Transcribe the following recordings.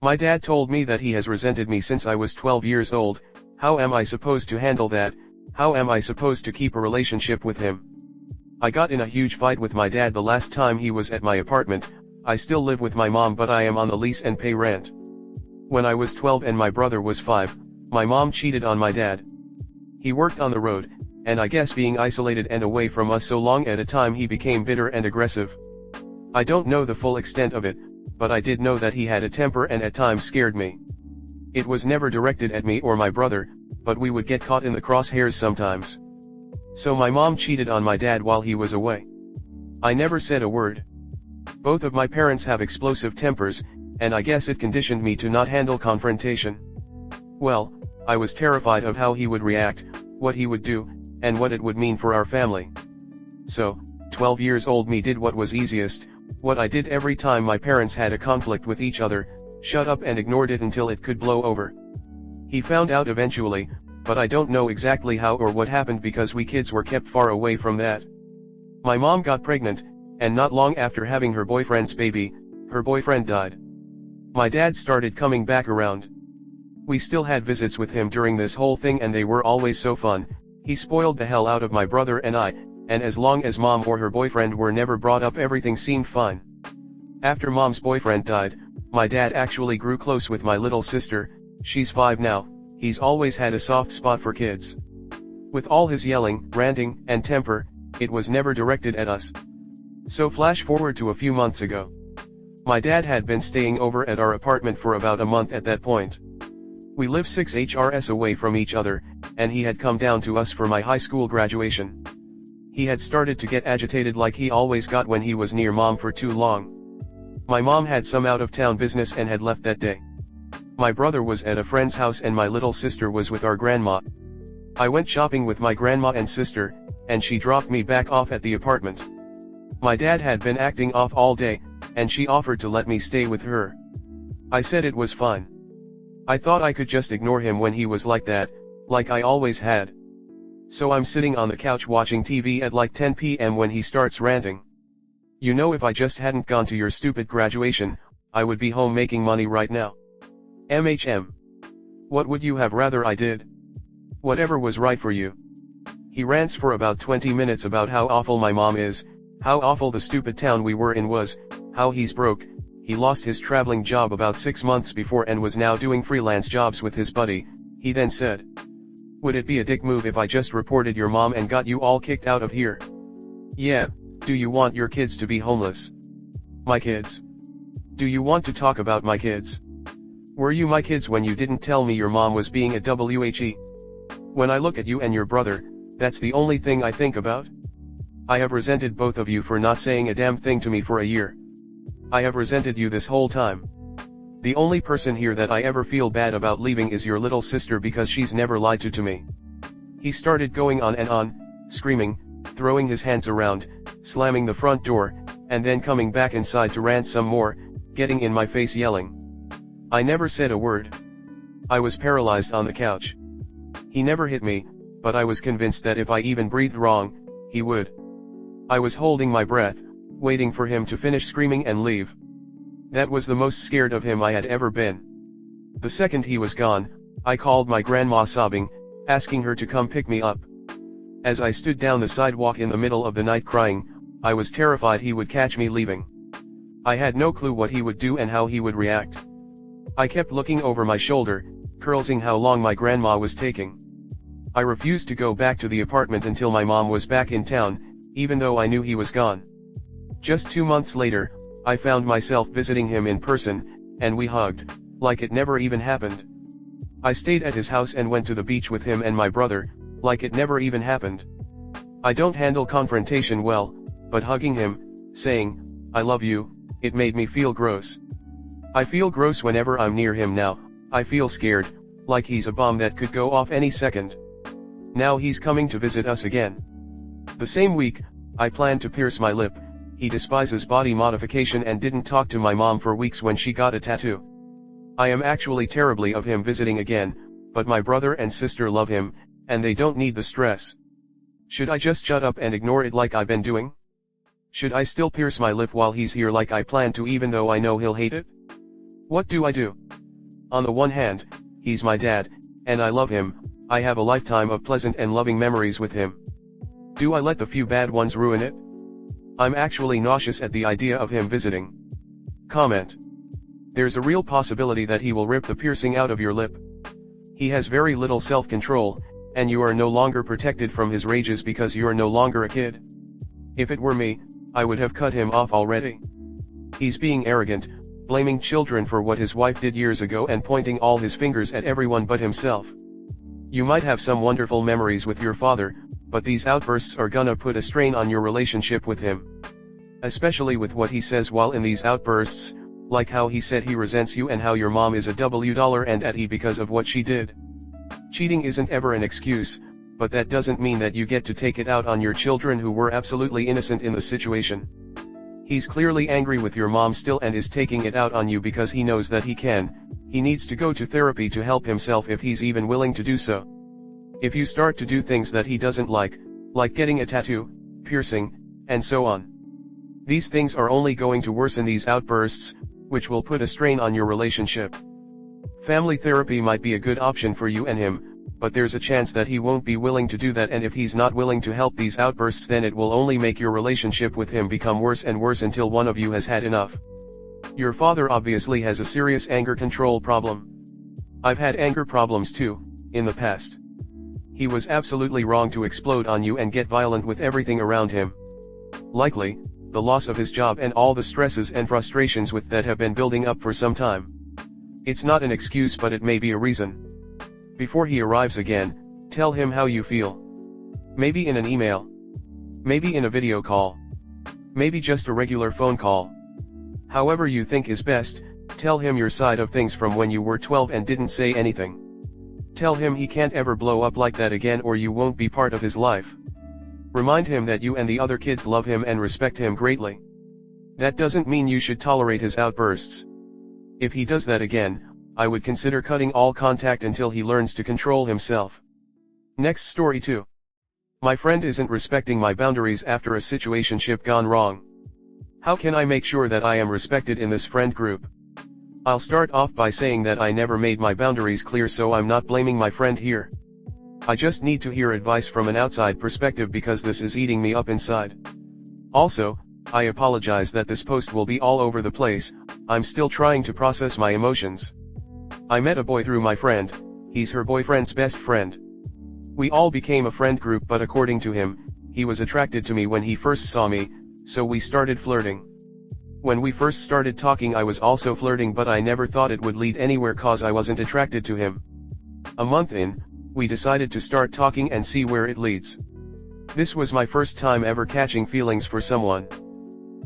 My dad told me that he has resented me since I was 12 years old. How am I supposed to handle that? How am I supposed to keep a relationship with him? I got in a huge fight with my dad the last time he was at my apartment. I still live with my mom, but I am on the lease and pay rent. When I was 12 and my brother was 5, my mom cheated on my dad. He worked on the road, and I guess being isolated and away from us so long at a time, he became bitter and aggressive. I don't know the full extent of it, but I did know that he had a temper and at times scared me. It was never directed at me or my brother, but we would get caught in the crosshairs sometimes. So my mom cheated on my dad while he was away. I never said a word. Both of my parents have explosive tempers, and I guess it conditioned me to not handle confrontation. Well, I was terrified of how he would react, what he would do, and what it would mean for our family. So, 12 years old me did what was easiest, what I did every time my parents had a conflict with each other: shut up and ignored it until it could blow over. He found out eventually, but I don't know exactly how or what happened because we kids were kept far away from that. My mom got pregnant, and not long after having her boyfriend's baby, her boyfriend died. My dad started coming back around. We still had visits with him during this whole thing, and they were always so fun. He spoiled the hell out of my brother and I, and as long as mom or her boyfriend were never brought up, everything seemed fine. After mom's boyfriend died, my dad actually grew close with my little sister. She's 5 now. He's always had a soft spot for kids. With all his yelling, ranting, and temper, it was never directed at us. So flash forward to a few months ago. My dad had been staying over at our apartment for about a month at that point. We live 6 HRs away from each other, and he had come down to us for my high school graduation. He had started to get agitated like he always got when he was near mom for too long. My mom had some out-of-town business and had left that day. My brother was at a friend's house and my little sister was with our grandma. I went shopping with my grandma and sister, and she dropped me back off at the apartment. My dad had been acting off all day, and she offered to let me stay with her. I said it was fine. I thought I could just ignore him when he was like that, like I always had. So I'm sitting on the couch watching TV at like 10 p.m. when he starts ranting. You know, if I just hadn't gone to your stupid graduation, I would be home making money right now. What would you have rather I did? Whatever was right for you. He rants for about 20 minutes about how awful my mom is, how awful the stupid town we were in was, how he's broke. He lost his traveling job about 6 months before and was now doing freelance jobs with his buddy. He then said, "Would it be a dick move if I just reported your mom and got you all kicked out of here? Yeah, do you want your kids to be homeless? My kids? Do you want to talk about my kids? Were you my kids when you didn't tell me your mom was being a WHE? When I look at you and your brother, that's the only thing I think about. I have resented both of you for not saying a damn thing to me for a year. I have resented you this whole time. The only person here that I ever feel bad about leaving is your little sister because she's never lied to me." He started going on and on, screaming, throwing his hands around, slamming the front door, and then coming back inside to rant some more, getting in my face yelling. I never said a word. I was paralyzed on the couch. He never hit me, but I was convinced that if I even breathed wrong, he would. I was holding my breath, waiting for him to finish screaming and leave. That was the most scared of him I had ever been. The second he was gone, I called my grandma sobbing, asking her to come pick me up. As I stood down the sidewalk in the middle of the night crying, I was terrified he would catch me leaving. I had no clue what he would do and how he would react. I kept looking over my shoulder, cursing how long my grandma was taking. I refused to go back to the apartment until my mom was back in town, even though I knew he was gone. Just 2 months later, I found myself visiting him in person, and we hugged, like it never even happened. I stayed at his house and went to the beach with him and my brother, like it never even happened. I don't handle confrontation well, but hugging him, saying, "I love you," it made me feel gross. I feel gross whenever I'm near him now. I feel scared, like he's a bomb that could go off any second. Now he's coming to visit us again. The same week, I planned to pierce my lip. He despises body modification and didn't talk to my mom for weeks when she got a tattoo. I am actually terribly of him visiting again, but my brother and sister love him, and they don't need the stress. Should I just shut up and ignore it like I've been doing? Should I still pierce my lip while he's here like I plan to, even though I know he'll hate it? What do I do? On the one hand, he's my dad, and I love him. I have a lifetime of pleasant and loving memories with him. Do I let the few bad ones ruin it? I'm actually nauseous at the idea of him visiting. Comment. There's a real possibility that he will rip the piercing out of your lip. He has very little self-control, and you are no longer protected from his rages because you're no longer a kid. If it were me, I would have cut him off already. He's being arrogant, blaming children for what his wife did years ago and pointing all his fingers at everyone but himself. You might have some wonderful memories with your father, but these outbursts are gonna put a strain on your relationship with him. Especially with what he says while in these outbursts, like how he said he resents you and how your mom is a $W and at E because of what she did. Cheating isn't ever an excuse, but that doesn't mean that you get to take it out on your children who were absolutely innocent in the situation. He's clearly angry with your mom still and is taking it out on you because he knows that he can. He needs to go to therapy to help himself if he's even willing to do so. If you start to do things that he doesn't like getting a tattoo, piercing, and so on. These things are only going to worsen these outbursts, which will put a strain on your relationship. Family therapy might be a good option for you and him, but there's a chance that he won't be willing to do that, and if he's not willing to help these outbursts, then it will only make your relationship with him become worse and worse until one of you has had enough. Your father obviously has a serious anger control problem. I've had anger problems too, in the past. He was absolutely wrong to explode on you and get violent with everything around him. Likely, the loss of his job and all the stresses and frustrations with that have been building up for some time. It's not an excuse, but it may be a reason. Before he arrives again, tell him how you feel. Maybe in an email. Maybe in a video call. Maybe just a regular phone call. However you think is best, tell him your side of things from when you were 12 and didn't say anything. Tell him he can't ever blow up like that again or you won't be part of his life. Remind him that you and the other kids love him and respect him greatly. That doesn't mean you should tolerate his outbursts. If he does that again, I would consider cutting all contact until he learns to control himself. Next story 2. My friend isn't respecting my boundaries after a situationship gone wrong. How can I make sure that I am respected in this friend group? I'll start off by saying that I never made my boundaries clear, so I'm not blaming my friend here. I just need to hear advice from an outside perspective because this is eating me up inside. Also, I apologize that this post will be all over the place. I'm still trying to process my emotions. I met a boy through my friend. He's her boyfriend's best friend. We all became a friend group, but according to him, he was attracted to me when he first saw me, so we started flirting. When we first started talking, I was also flirting, but I never thought it would lead anywhere cause I wasn't attracted to him. A month in, we decided to start talking and see where it leads. This was my first time ever catching feelings for someone.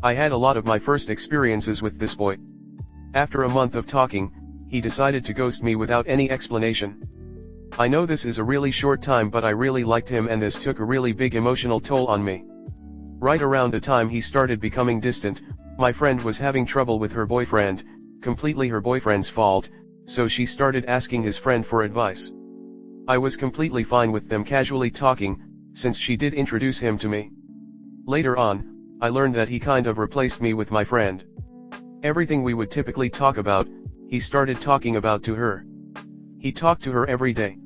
I had a lot of my first experiences with this boy. After a month of talking, he decided to ghost me without any explanation. I know this is a really short time, but I really liked him and this took a really big emotional toll on me. Right around the time he started becoming distant, my friend was having trouble with her boyfriend, completely her boyfriend's fault, so she started asking his friend for advice. I was completely fine with them casually talking, since she did introduce him to me. Later on, I learned that he kind of replaced me with my friend. Everything we would typically talk about, he started talking about to her. He talked to her every day.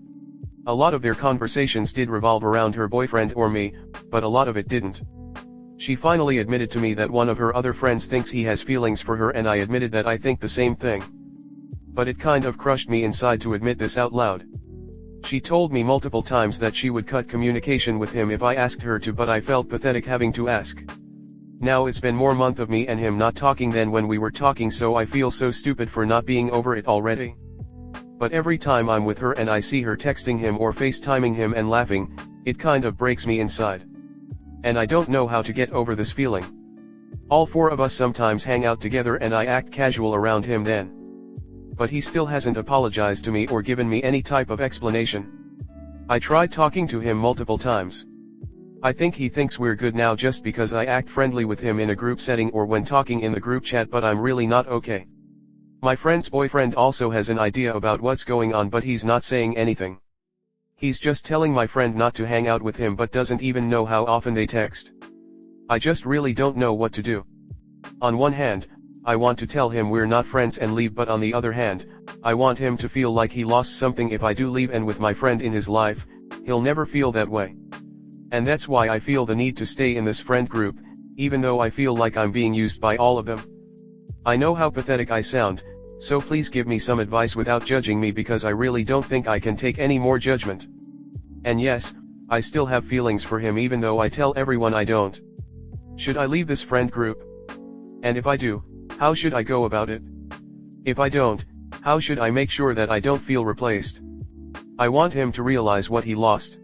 A lot of their conversations did revolve around her boyfriend or me, but a lot of it didn't. She finally admitted to me that one of her other friends thinks he has feelings for her, and I admitted that I think the same thing. But it kind of crushed me inside to admit this out loud. She told me multiple times that she would cut communication with him if I asked her to, but I felt pathetic having to ask. Now it's been more month of me and him not talking than when we were talking, so I feel so stupid for not being over it already. But every time I'm with her and I see her texting him or FaceTiming him and laughing, it kind of breaks me inside. And I don't know how to get over this feeling. All four of us sometimes hang out together and I act casual around him then. But he still hasn't apologized to me or given me any type of explanation. I tried talking to him multiple times. I think he thinks we're good now just because I act friendly with him in a group setting or when talking in the group chat, but I'm really not okay. My friend's boyfriend also has an idea about what's going on, but he's not saying anything. He's just telling my friend not to hang out with him but doesn't even know how often they text. I just really don't know what to do. On one hand, I want to tell him we're not friends and leave, but on the other hand, I want him to feel like he lost something if I do leave, and with my friend in his life, he'll never feel that way. And that's why I feel the need to stay in this friend group, even though I feel like I'm being used by all of them. I know how pathetic I sound, so please give me some advice without judging me, because I really don't think I can take any more judgment. And yes, I still have feelings for him even though I tell everyone I don't. Should I leave this friend group? And if I do, how should I go about it? If I don't, how should I make sure that I don't feel replaced? I want him to realize what he lost.